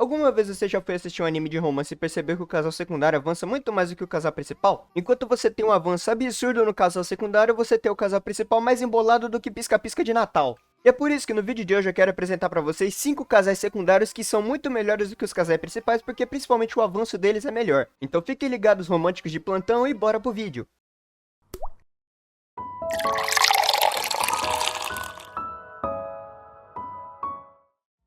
Alguma vez você já foi assistir um anime de romance e percebeu que o casal secundário avança muito mais do que o casal principal? Enquanto você tem um avanço absurdo no casal secundário, você tem o casal principal mais embolado do que pisca-pisca de Natal. E é por isso que no vídeo de hoje eu quero apresentar pra vocês 5 casais secundários que são muito melhores do que os casais principais, porque principalmente o avanço deles é melhor. Então fiquem ligados românticos de plantão e bora pro vídeo.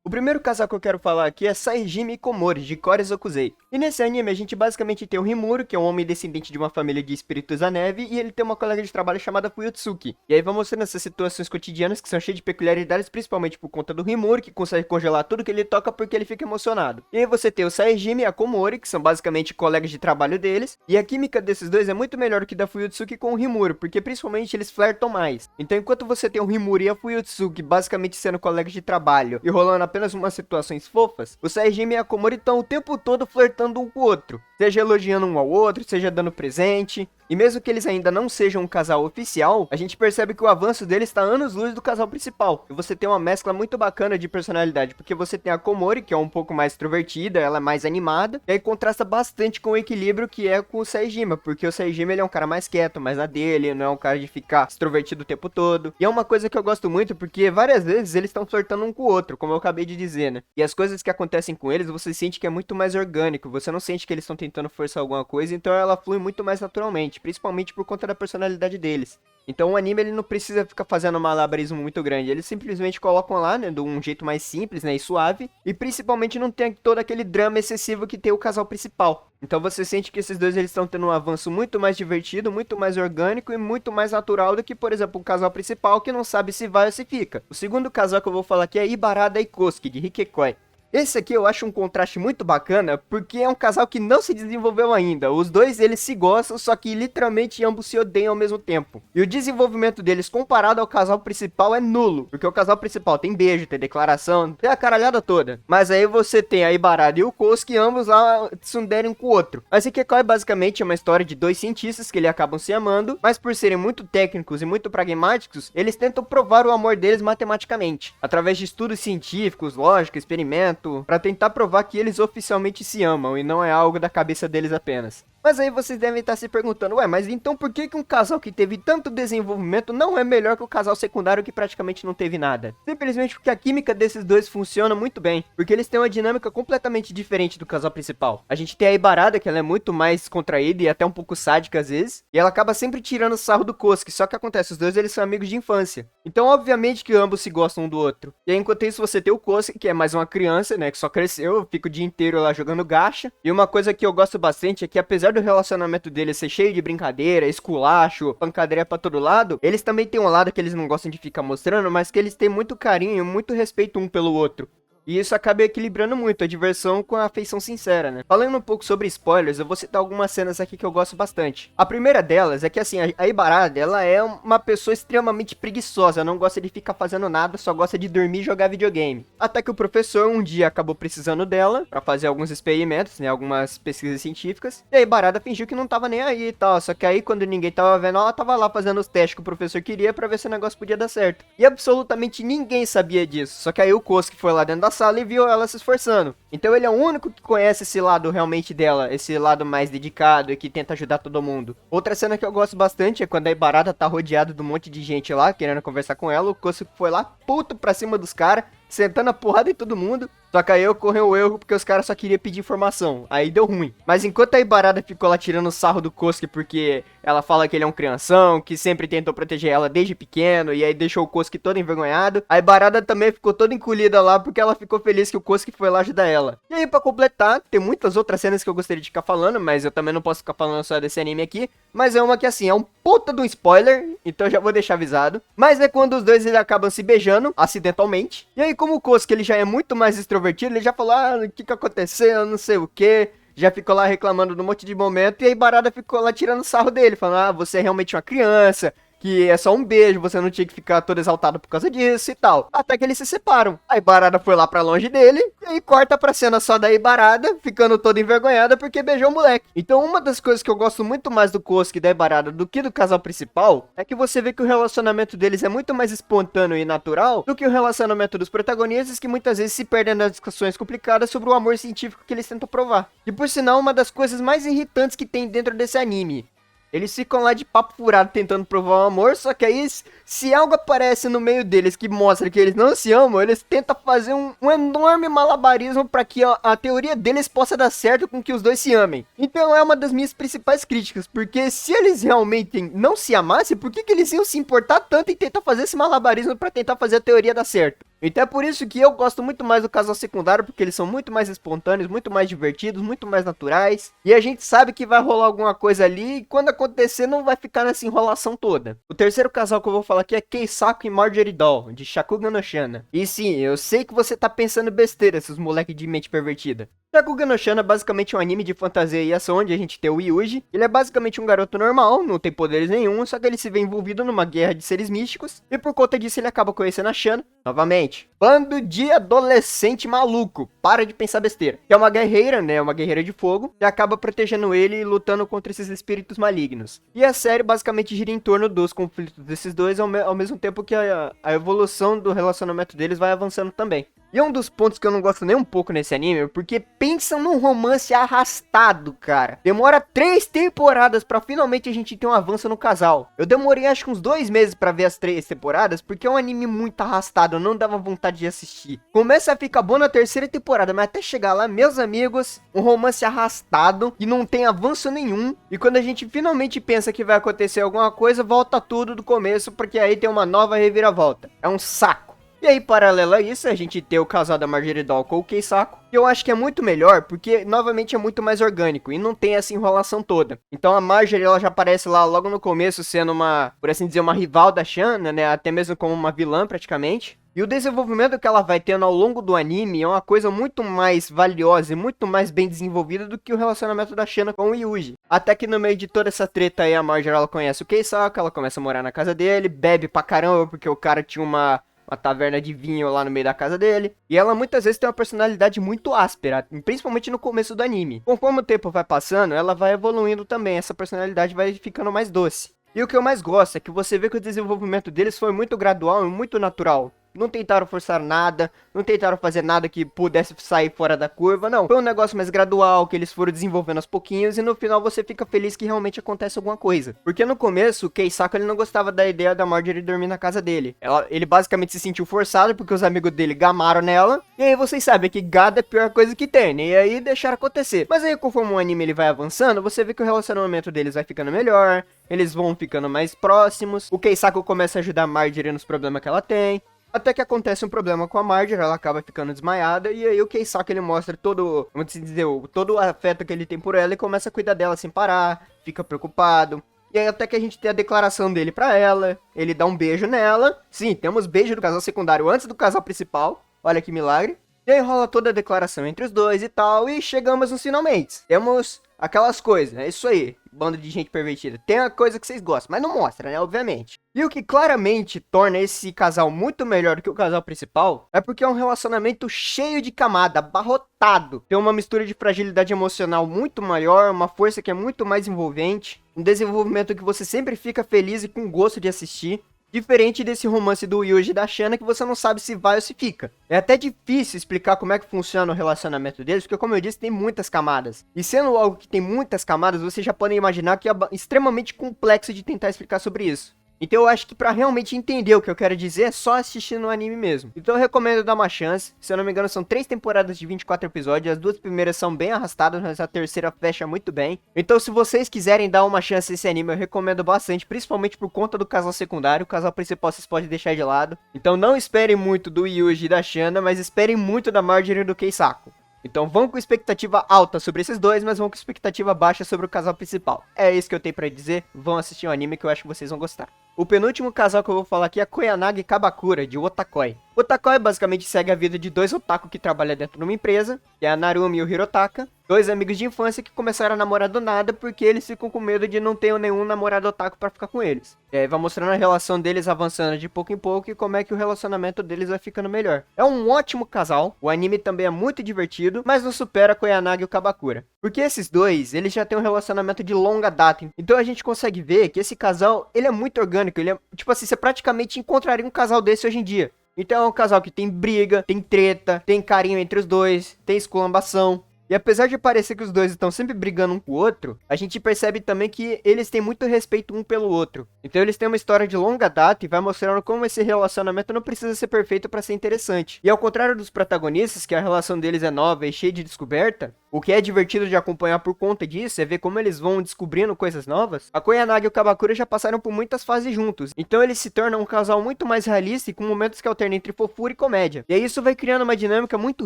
O primeiro casal que eu quero falar aqui é Saejimi e Komori, de Kore Zokuzei. E nesse anime a gente basicamente tem o Rimuro, que é um homem descendente de uma família de espíritos da neve, e ele tem uma colega de trabalho chamada Fuyutsuki. E aí vai mostrando essas situações cotidianas que são cheias de peculiaridades, principalmente por conta do Rimuro, que consegue congelar tudo que ele toca porque ele fica emocionado. E aí você tem o Saejimi e a Komori, que são basicamente colegas de trabalho deles, e a química desses dois é muito melhor que da Fuyutsuki com o Rimuro, porque principalmente eles flertam mais. Então enquanto você tem o Rimuro e a Fuyutsuki basicamente sendo colegas de trabalho e rolando apenas umas situações fofas, o Saejimi e a Komori estão o tempo todo flertando um com o outro, seja elogiando um ao outro, seja dando presente. E mesmo que eles ainda não sejam um casal oficial, a gente percebe que o avanço deles está anos-luz do casal principal. E você tem uma mescla muito bacana de personalidade, porque você tem a Komori, que é um pouco mais extrovertida, ela é mais animada, e aí contrasta bastante com o equilíbrio que é com o Saejima, porque o Saejima ele é um cara mais quieto, mais na dele, não é um cara de ficar extrovertido o tempo todo. E é uma coisa que eu gosto muito, porque várias vezes eles estão flertando um com o outro, como eu acabei de dizer, né? E as coisas que acontecem com eles, você sente que é muito mais orgânico, você não sente que eles estão tentando forçar alguma coisa, então ela flui muito mais naturalmente, principalmente por conta da personalidade deles. Então o anime ele não precisa ficar fazendo um malabarismo muito grande, eles simplesmente colocam lá, né, de um jeito mais simples, né, e suave, e principalmente não tem todo aquele drama excessivo que tem o casal principal. Então você sente que esses dois eles estão tendo um avanço muito mais divertido, muito mais orgânico e muito mais natural do que, por exemplo, o casal principal que não sabe se vai ou se fica. O segundo casal que eu vou falar aqui é Ibarada e Kosuke, de Hikekoi. Esse aqui eu acho um contraste muito bacana, porque é um casal que não se desenvolveu ainda. Os dois, eles se gostam, só que literalmente ambos se odeiam ao mesmo tempo. E o desenvolvimento deles comparado ao casal principal é nulo, porque o casal principal tem beijo, tem declaração, tem a caralhada toda. Mas aí você tem a Ibarada e o Kosuke, ambos lá tsundere um com o outro. Mas Ikekoi basicamente é uma história de dois cientistas que eles acabam se amando, mas por serem muito técnicos e muito pragmáticos, eles tentam provar o amor deles matematicamente, através de estudos científicos, lógica, experimentos, para tentar provar que eles oficialmente se amam e não é algo da cabeça deles apenas. Mas aí vocês devem estar se perguntando, ué, mas então por que um casal que teve tanto desenvolvimento não é melhor que o casal secundário que praticamente não teve nada? Simplesmente porque a química desses dois funciona muito bem, porque eles têm uma dinâmica completamente diferente do casal principal. A gente tem a Ibarada, que ela é muito mais contraída e até um pouco sádica às vezes, e ela acaba sempre tirando sarro do Kosuke, só que acontece, os dois eles são amigos de infância. Então obviamente que ambos se gostam um do outro. E aí enquanto isso você tem o Kosuke, que é mais uma criança, né, que só cresceu, fica o dia inteiro lá jogando gacha. E uma coisa que eu gosto bastante é que apesar do relacionamento deles ser cheio de brincadeira, esculacho, pancadeira pra todo lado, eles também têm um lado que eles não gostam de ficar mostrando, mas que eles têm muito carinho, muito respeito um pelo outro. E isso acaba equilibrando muito a diversão com a afeição sincera, né? Falando um pouco sobre spoilers, eu vou citar algumas cenas aqui que eu gosto bastante. A primeira delas é que, assim, a Ibarada, ela é uma pessoa extremamente preguiçosa, não gosta de ficar fazendo nada, só gosta de dormir e jogar videogame. Até que o professor um dia acabou precisando dela pra fazer alguns experimentos, né, algumas pesquisas científicas, e a Ibarada fingiu que não tava nem aí e tal, só que aí quando ninguém tava vendo, ela tava lá fazendo os testes que o professor queria pra ver se o negócio podia dar certo. E absolutamente ninguém sabia disso, só que aí o Kosuke foi lá dentro da sala e viu ela se esforçando. Então ele é o único que conhece esse lado realmente dela, esse lado mais dedicado e que tenta ajudar todo mundo. Outra cena que eu gosto bastante é quando a Ibarada tá rodeada de um monte de gente lá, querendo conversar com ela, o Kosuke foi lá, puto pra cima dos caras, sentando a porrada em todo mundo. Só que aí ocorreu o erro porque os caras só queriam pedir informação. Aí deu ruim. Mas enquanto a Ibarada ficou lá tirando o sarro do Kosuke porque ela fala que ele é um crianção, que sempre tentou proteger ela desde pequeno, e aí deixou o Kosuke todo envergonhado, a Ibarada também ficou toda encolhida lá porque ela ficou feliz que o Kosuke foi lá ajudar ela. E aí pra completar, tem muitas outras cenas que eu gostaria de ficar falando, mas eu também não posso ficar falando só desse anime aqui. Mas é uma que assim, é um puta de um spoiler, então eu já vou deixar avisado. Mas é quando os dois eles acabam se beijando, acidentalmente. E aí como o Kosuke ele já é muito mais extrovertido, ele já falou, o que aconteceu, não sei o que. Já ficou lá reclamando de um monte de momento, e aí Barada ficou lá tirando sarro dele, falando, você é realmente uma criança, que é só um beijo, você não tinha que ficar todo exaltado por causa disso e tal. Até que eles se separam. A Ibarada foi lá pra longe dele, e aí corta pra cena só da Ibarada, ficando toda envergonhada porque beijou o moleque. Então uma das coisas que eu gosto muito mais do Kosuke e da Ibarada do que do casal principal, é que você vê que o relacionamento deles é muito mais espontâneo e natural do que o relacionamento dos protagonistas, que muitas vezes se perdem nas discussões complicadas sobre o amor científico que eles tentam provar. E por sinal, uma das coisas mais irritantes que tem dentro desse anime. Eles ficam lá de papo furado tentando provar o amor, só que aí, se algo aparece no meio deles que mostra que eles não se amam, eles tentam fazer um enorme malabarismo para que a teoria deles possa dar certo com que os dois se amem. Então é uma das minhas principais críticas, porque se eles realmente não se amassem, por que eles iam se importar tanto em tentar fazer esse malabarismo para tentar fazer a teoria dar certo? Então é por isso que eu gosto muito mais do casal secundário, porque eles são muito mais espontâneos, muito mais divertidos, muito mais naturais. E a gente sabe que vai rolar alguma coisa ali, e quando acontecer não vai ficar nessa enrolação toda. O terceiro casal que eu vou falar aqui é Keisako e Marjorie Doll, de Shakugan no Shana. E sim, eu sei que você tá pensando besteira, esses moleque de mente pervertida. Shakugan no Shana é basicamente um anime de fantasia e ação, onde a gente tem o Yuji. Ele é basicamente um garoto normal, não tem poderes nenhum, só que ele se vê envolvido numa guerra de seres místicos, e por conta disso ele acaba conhecendo a Shana, novamente. Bando de adolescente maluco, para de pensar besteira. Que é uma guerreira, né, uma guerreira de fogo, e acaba protegendo ele e lutando contra esses espíritos malignos. E a série basicamente gira em torno dos conflitos desses dois, ao mesmo tempo que a evolução do relacionamento deles vai avançando também. E é um dos pontos que eu não gosto nem um pouco nesse anime, porque pensa num romance arrastado, cara. Demora 3 temporadas pra finalmente a gente ter um avanço no casal. Eu demorei acho que uns 2 meses pra ver as 3 temporadas, porque é um anime muito arrastado, eu não dava vontade de assistir. Começa a ficar bom na terceira temporada, mas até chegar lá, meus amigos, um romance arrastado, que não tem avanço nenhum. E quando a gente finalmente pensa que vai acontecer alguma coisa, volta tudo do começo, porque aí tem uma nova reviravolta. É um saco. E aí, paralelo a isso, a gente tem o casal da Marjorie Doll com o Keisako, que eu acho que é muito melhor, porque, novamente, é muito mais orgânico, e não tem essa enrolação toda. Então a Marjorie, ela já aparece lá logo no começo, sendo uma, por assim dizer, uma rival da Shana, né, até mesmo como uma vilã, praticamente. E o desenvolvimento que ela vai tendo ao longo do anime é uma coisa muito mais valiosa e muito mais bem desenvolvida do que o relacionamento da Shana com o Yuji. Até que no meio de toda essa treta aí, a Marjorie, ela conhece o Keisako, ela começa a morar na casa dele, bebe pra caramba, porque o cara tinha uma taverna de vinho lá no meio da casa dele. E ela muitas vezes tem uma personalidade muito áspera, principalmente no começo do anime. Conforme o tempo vai passando, ela vai evoluindo também, essa personalidade vai ficando mais doce. E o que eu mais gosto é que você vê que o desenvolvimento deles foi muito gradual e muito natural. Não tentaram forçar nada, não tentaram fazer nada que pudesse sair fora da curva, não. Foi um negócio mais gradual, que eles foram desenvolvendo aos pouquinhos e no final você fica feliz que realmente acontece alguma coisa. Porque no começo, o Keisako ele não gostava da ideia da Marjorie dormir na casa dele. Ele basicamente se sentiu forçado porque os amigos dele gamaram nela. E aí vocês sabem que gado é a pior coisa que tem, né? E aí deixaram acontecer. Mas aí conforme o anime ele vai avançando, você vê que o relacionamento deles vai ficando melhor, eles vão ficando mais próximos. O Keisako começa a ajudar a Marjorie nos problemas que ela tem. Até que acontece um problema com a Marjorie, ela acaba ficando desmaiada, e aí o Keisako ele mostra todo, vamos dizer, todo o afeto que ele tem por ela e começa a cuidar dela sem parar, fica preocupado. E aí até que a gente tem a declaração dele pra ela, ele dá um beijo nela. Sim, temos beijo do casal secundário antes do casal principal, olha que milagre. E aí rola toda a declaração entre os dois e tal, e chegamos nos finalmente. Temos aquelas coisas, é isso aí, bando de gente pervertida. Tem a coisa que vocês gostam, mas não mostra, né, obviamente. E o que claramente torna esse casal muito melhor do que o casal principal, é porque é um relacionamento cheio de camada, abarrotado. Tem uma mistura de fragilidade emocional muito maior, uma força que é muito mais envolvente, um desenvolvimento que você sempre fica feliz e com gosto de assistir. Diferente desse romance do Yuji e da Shana, que você não sabe se vai ou se fica. É até difícil explicar como é que funciona o relacionamento deles, porque como eu disse, tem muitas camadas. E sendo algo que tem muitas camadas, vocês já podem imaginar que é extremamente complexo de tentar explicar sobre isso. Então eu acho que pra realmente entender o que eu quero dizer, é só assistir no anime mesmo. Então eu recomendo dar uma chance. Se eu não me engano, são 3 temporadas de 24 episódios. As 2 primeiras são bem arrastadas, mas a terceira fecha muito bem. Então se vocês quiserem dar uma chance a esse anime, eu recomendo bastante. Principalmente por conta do casal secundário. O casal principal vocês podem deixar de lado. Então não esperem muito do Yuji e da Shana, mas esperem muito da Marjorie e do Keisako. Então vão com expectativa alta sobre esses dois, mas vão com expectativa baixa sobre o casal principal. É isso que eu tenho pra dizer, vão assistir o anime que eu acho que vocês vão gostar. O penúltimo casal que eu vou falar aqui é Koyanagi e Kabakura, de Otakoi. Otakoi basicamente segue a vida de dois otaku que trabalham dentro de uma empresa, que é a Narumi e o Hirotaka. dois amigos de infância que começaram a namorar do nada porque eles ficam com medo de não ter nenhum namorado otaku pra ficar com eles. E aí vai mostrando a relação deles avançando de pouco em pouco e como é que o relacionamento deles vai ficando melhor. É um ótimo casal, o anime também é muito divertido, mas não supera Koyanagi e o Kabakura. Porque esses dois, eles já têm um relacionamento de longa data, então a gente consegue ver que esse casal, ele é muito orgânico, ele é, tipo assim, você praticamente encontraria um casal desse hoje em dia. Então é um casal que tem briga, tem treta, tem carinho entre os dois, tem esculambação. E apesar de parecer que os dois estão sempre brigando um com o outro, a gente percebe também que eles têm muito respeito um pelo outro. Então eles têm uma história de longa data e vai mostrando como esse relacionamento não precisa ser perfeito para ser interessante. E ao contrário dos protagonistas, que a relação deles é nova e cheia de descoberta, o que é divertido de acompanhar por conta disso é ver como eles vão descobrindo coisas novas. A Koyanagi e o Kabakura já passaram por muitas fases juntos, então eles se tornam um casal muito mais realista e com momentos que alternam entre fofura e comédia. E aí isso vai criando uma dinâmica muito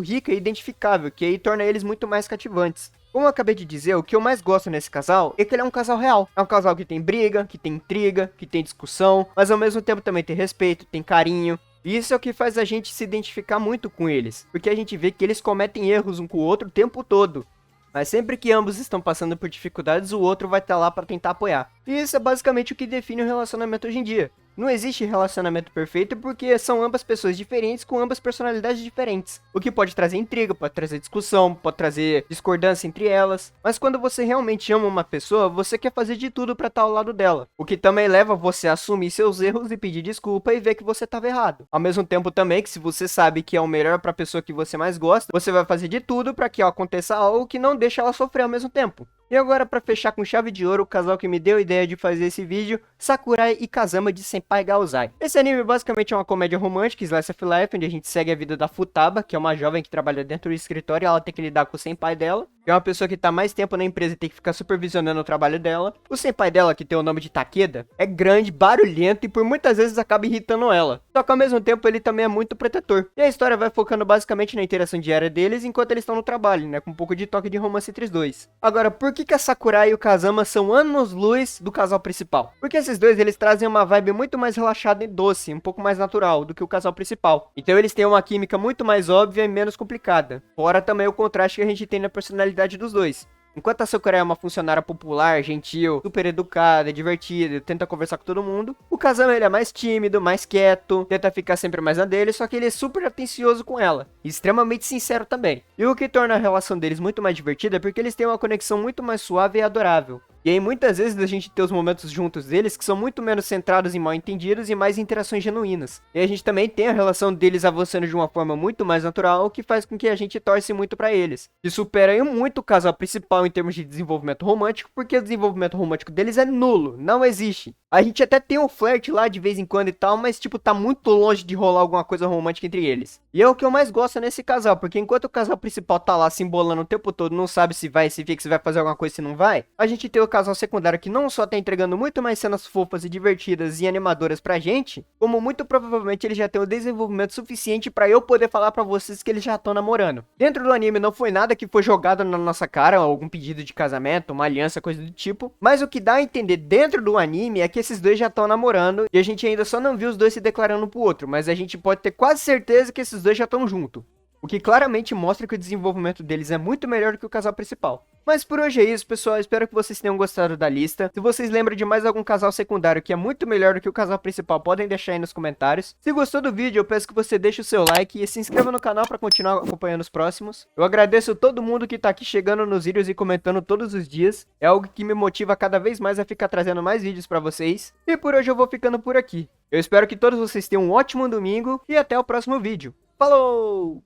rica e identificável, que aí torna eles muito mais cativantes. Como eu acabei de dizer, o que eu mais gosto nesse casal é que ele é um casal real. É um casal que tem briga, que tem intriga, que tem discussão, mas ao mesmo tempo também tem respeito, tem carinho. E isso é o que faz a gente se identificar muito com eles, porque a gente vê que eles cometem erros um com o outro o tempo todo. Mas sempre que ambos estão passando por dificuldades, o outro vai estar lá para tentar apoiar. E isso é basicamente o que define o relacionamento hoje em dia. Não existe relacionamento perfeito porque são ambas pessoas diferentes com ambas personalidades diferentes. O que pode trazer intriga, pode trazer discussão, pode trazer discordância entre elas. Mas quando você realmente ama uma pessoa, você quer fazer de tudo para estar ao lado dela. O que também leva você a assumir seus erros e pedir desculpa e ver que você estava errado. Ao mesmo tempo também que se você sabe que é o melhor para a pessoa que você mais gosta, você vai fazer de tudo para que aconteça algo que não deixe ela sofrer ao mesmo tempo. E agora, para fechar com chave de ouro, o casal que me deu a ideia de fazer esse vídeo, Sakurai e Kazama de Senpai Gaozai. Esse anime basicamente é uma comédia romântica, slice of life, onde a gente segue a vida da Futaba, que é uma jovem que trabalha dentro do escritório e ela tem que lidar com o senpai dela, que é uma pessoa que tá mais tempo na empresa e tem que ficar supervisionando o trabalho dela. O senpai dela, que tem o nome de Takeda, é grande, barulhento e por muitas vezes acaba irritando ela. Só que ao mesmo tempo ele também é muito protetor. E a história vai focando basicamente na interação diária deles enquanto eles estão no trabalho, né, com um pouco de toque de romance entre os dois. Agora, por que a Sakurai e o Kazama são anos-luz do casal principal? Porque esses dois, eles trazem uma vibe muito mais relaxada e doce, um pouco mais natural do que o casal principal. Então eles têm uma química muito mais óbvia e menos complicada. Fora também o contraste que a gente tem na personalidade dos dois. Enquanto a Sakurai é uma funcionária popular, gentil, super educada, divertida, tenta conversar com todo mundo, o Kazama ele é mais tímido, mais quieto, tenta ficar sempre mais na dele, só que ele é super atencioso com ela, e extremamente sincero também. E o que torna a relação deles muito mais divertida é porque eles têm uma conexão muito mais suave e adorável. E aí muitas vezes a gente tem os momentos juntos deles que são muito menos centrados em mal entendidos e mais interações genuínas. E a gente também tem a relação deles avançando de uma forma muito mais natural, o que faz com que a gente torce muito pra eles. E supera aí muito o casal principal em termos de desenvolvimento romântico, porque o desenvolvimento romântico deles é nulo, não existe. A gente até tem um flerte lá de vez em quando e tal, mas tipo, tá muito longe de rolar alguma coisa romântica entre eles. E é o que eu mais gosto nesse casal, porque enquanto o casal principal tá lá se embolando o tempo todo, não sabe se vai, se fica, se vai fazer alguma coisa, se não vai, a gente tem o casal secundário que não só tá entregando muito mais cenas fofas e divertidas e animadoras pra gente, como muito provavelmente ele já tem o desenvolvimento suficiente pra eu poder falar pra vocês que eles já estão namorando. Dentro do anime não foi nada que foi jogado na nossa cara, algum pedido de casamento, uma aliança, coisa do tipo, mas o que dá a entender dentro do anime é que esses dois já estão namorando e a gente ainda só não viu os dois se declarando um pro outro, mas a gente pode ter quase certeza que esses dois já estão juntos. O que claramente mostra que o desenvolvimento deles é muito melhor do que o casal principal. Mas por hoje é isso, pessoal. Espero que vocês tenham gostado da lista. Se vocês lembram de mais algum casal secundário que é muito melhor do que o casal principal, podem deixar aí nos comentários. Se gostou do vídeo, eu peço que você deixe o seu like e se inscreva no canal para continuar acompanhando os próximos. Eu agradeço todo mundo que tá aqui chegando nos vídeos e comentando todos os dias. É algo que me motiva cada vez mais a ficar trazendo mais vídeos para vocês. E por hoje eu vou ficando por aqui. Eu espero que todos vocês tenham um ótimo domingo e até o próximo vídeo. Falou!